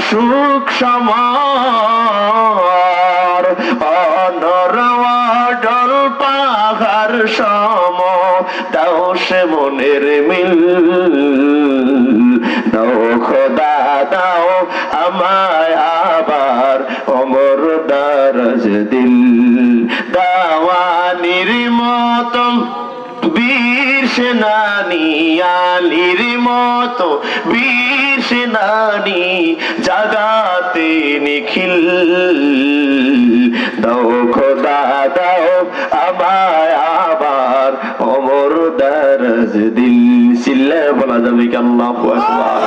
সুখ সমার অনরওয়াডল পাহাড় সম দাও সে মনের মিল দাও খোদা দাও আমায় আবার অমর দারাজ দিল দাওয়ানির মতম বীর সেনানি আলীর মতো বীর সেনানি জাগাতে নিখিল দাও খোদা দাও আমায় আবার অমর দারাজ দিল সিল্লায় বলা যাবে কি আল্লাহু আকবার।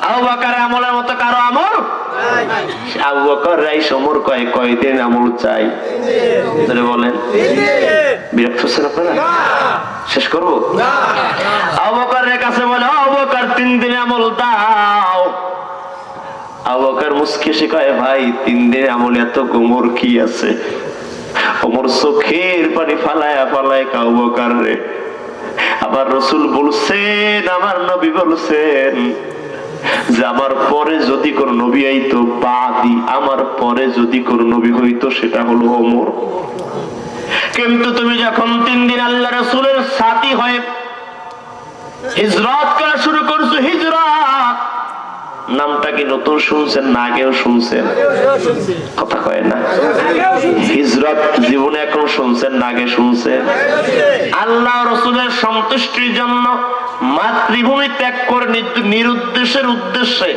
আবু বকর আমলের মতো কারো আমল আবু বকর রাইস ওমর কয়দিন আমল চাই বলেন বিরক্ত হচ্ছেন আপনারা? শেষ করবো? আবু বকরের কাছে বলে আবু বকর 3 দিনে আমল দাও। আবু বকর মুস্কি এসে কয় ভাই 3 দিনে আমল এত গোমর কি আছে? ওমর চোখের পানি ফালায়া ফালায় আবু বকর রে আবার রাসূল বলছেন আমার নবী বলছেন যে আমার পরে যদি কোন নবী আইতো বাদি আমার পরে যদি কোন নবী হইতো সেটা হলো ওমর। কিন্তু তুমি যখন 3 দিন আল্লাহ রাসূলের সাথী হয়ে হিজরত করা শুরু করছো, হিজরত নামটা কি নতুন শুনছেন না আগেও শুনছেন? কথা কয় না। হিজরত জীবনে এখন শুনছেন না আগে শুনছেন? আল্লাহ রাসূলের সন্তুষ্টির জন্য মাতৃভূমি ত্যাগ করে নিরুদ্দেশের উদ্দেশ্যে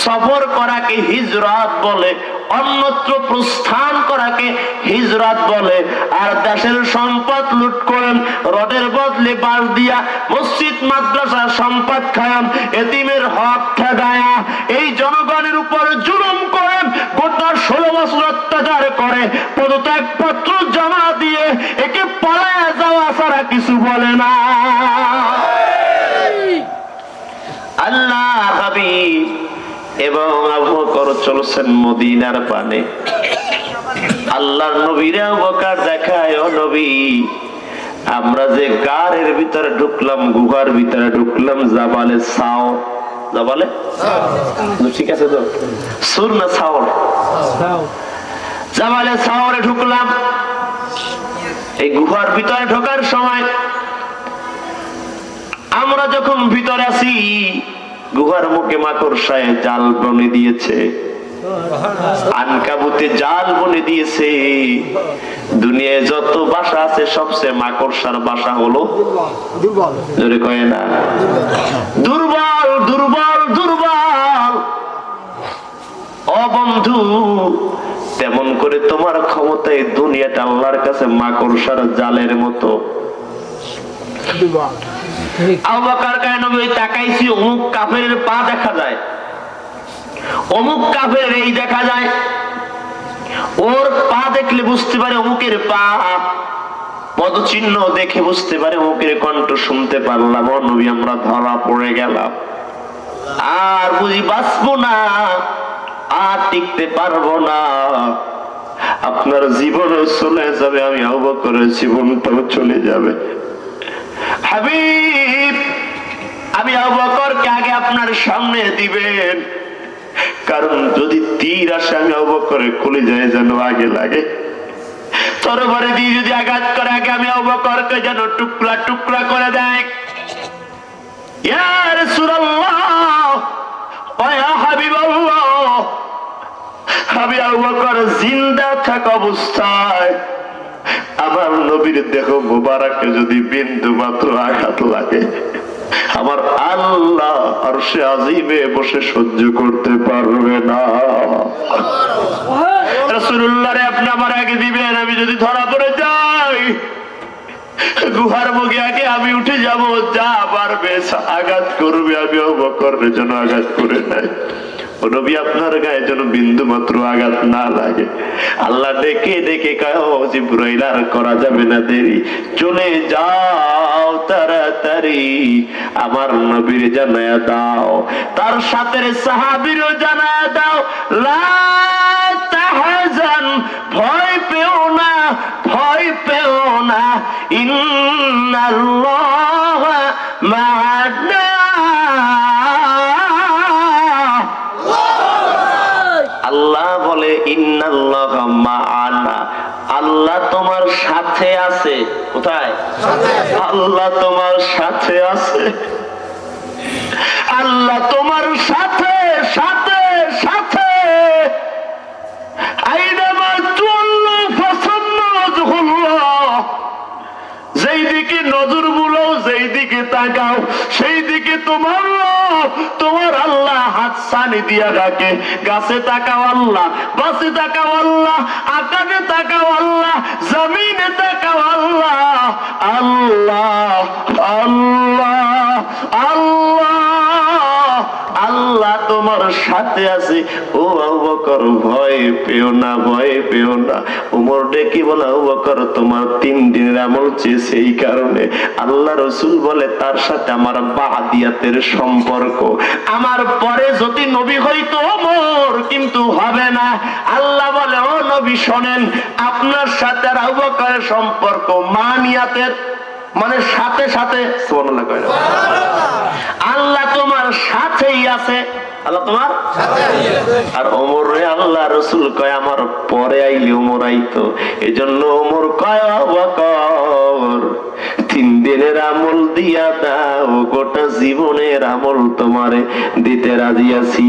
সফর করাকে হিজরত বলে, অন্যত্র প্রস্থান করাকে হিজরত বলে। আর দেশের সম্পদ লুট করেন, রডের বদলে বাস দিয়া মসজিদ মাদ্রাসার সম্পদ খায়ান, এতিমের হক ঠেকায়া এই জনগণের উপর জুলুম করেন, গোটা 16 বছর অত্যাচার করে পদত্যাগ পত্র জমা দিয়ে একে পালায়া যাওয়া ছাড়া কিছু বলে না। আল্লাহ হাবিব এবং আবু বকর চলছেন মদিনার পানে। আল্লাহর নবীরে আবু বকর দেখায় ও নবী আমরা যে গারের ভিতরে ঢুকলাম, গুহার ভিতরে ঢুকলাম, জাবালে সাওর, জাবালে ঠিক আছে তো সুর না সাওর, জাবালে সাওরে ঢুকলাম। এই গুহার ভিতরে ঢোকার সময় আমরা যখন ভিতরে আছি গুহার মুখে মাকড়সায় জাল বনে দিয়েছে, আনকাবুতে জাল বনে দিয়েছে। দুনিয়ায় যত বাসা আছে সবচেয়ে মাকড়সার বাসা হলো দুর্বল, জোরে কয় না দুর্বল দুর্বল দুর্বল। ও বন্ধু তেমন করে তোমার ক্ষমতায় দুনিয়াটা আল্লাহর কাছে মাকড়সার জালের মতো। আবু বকর কয় নবী তাকাইছি অমুক কাফেরের পা দেখা যায়, অমুক কাফের এই দেখা যায়, ওর পা দেখলে বুঝতে পারে অমুকের পা, পদচিহ্ন দেখে বুঝতে পারে অমুকের কণ্ঠ শুনতে পারলাম। ও নবী আমরা ধরা পড়ে গেলাম, আর বুঝি বাঁচবো না, আর টিকতে পারবো না, আপনার জীবনও চলে যাবে, আমি আবু বকরের জীবনটাও চলে যাবে। হাবিব আমি আবু বকরকে আগে আপনার সামনে দিবেন, কারণ যদি তীর আসে আমি আবু বকরের কলিজায় যেন আগে লাগে, তরবারি দিয়ে যদি আঘাত করে আগে আমি আবু বকরকে যেন টুকরা টুকরা করে দেয়। ইয়া রাসূলুল্লাহ ওয়া ইয়া হাবিবাল্লাহ, আমি আবু বকর জিন্দা থাকা অবস্থায় আমার নবীর দেহ মুবারকে যদি বিন্দু মাত্র আঘাত লাগে আমার আল্লাহ আরশে আজিমে বসে সহ্য করতে পারবে না। রাসূলুল্লাহ রে আপনি আমার আগে দিবেন, আমি যদি ধরা পড়ে যাই গুহার মুখে আগে আমি উঠে যাব, যা পারবে আঘাত করবে আমি আবু বকরের জন্য আঘাত করে নাই, নবী আপনার গায়ে যেন বিন্দু মাত্র আঘাত না লাগে। আল্লাহ ডেকে ডেকে কয় ও জিবরাইল আর করা যাবে না দেরি, চলে যাও তাড়াতাড়ি আমার নবীর জানায়া দাও, তার সাথে সাহাবীরও জানায়া দাও, লা তাহজান ভয় পেও না, ভয় পেও না, ইন্নাল্লাহা মা'ানা। ইন্নাল্লাহা মা'ানা, আল্লাহ তোমার সাথে আছে। কোথায়? আল্লাহ তোমার সাথে আছে। আল্লাহ তোমার সাথে সাথে সাথে। আইনামা তুল্লু ফাসান্না ওয়াজহুল্লাহ, যেই দিকে নজর বুলাও, যেই দিকে তাকাও, সেই দিকে তোমার আল্লাহ হাত সানি দিয়া রাখে। গাছে তাকাও আল্লাহ, বাসে তাকাও আল্লাহ, আকাশে তাকাও আল্লাহ, জমিনে তাকাও আল্লাহ। আল্লাহ আল্লাহ আল্লাহ আল্লাহ তোমার সাথে আছে। ও আবু বকর ভয় পেও না, ভয় পেও না। ওমর ডেকে বলে, আবু বকর তোমার 3 দিনের আমল চেয়েছে, এই কারণে আল্লাহ রাসূল বলে তার সাথে আমার বাদিয়াতের সম্পর্ক। আমার পরে যদি নবী হইতো ওমর কিন্তু হবে না। আল্লাহ বলে, ও নবী শোনেন, আপনার সাথে আর আবু বকরের সম্পর্ক মানিয়াতের, মানে সাথে সাথে। সুবহানাল্লাহ কয় না? আল্লাহ তোমার সাথেই আছে, আল্লাহ তোমার আর ওমর রে আল্লাহ রাসূল কয় আমার পরে আইলে ওমর আইতো। এজন্য ওমর কয়, আবু বকর 3 দিনের আমল দিয়া দাও, গোটা জীবনের আমল তোমারে দিতে রাজি আছি।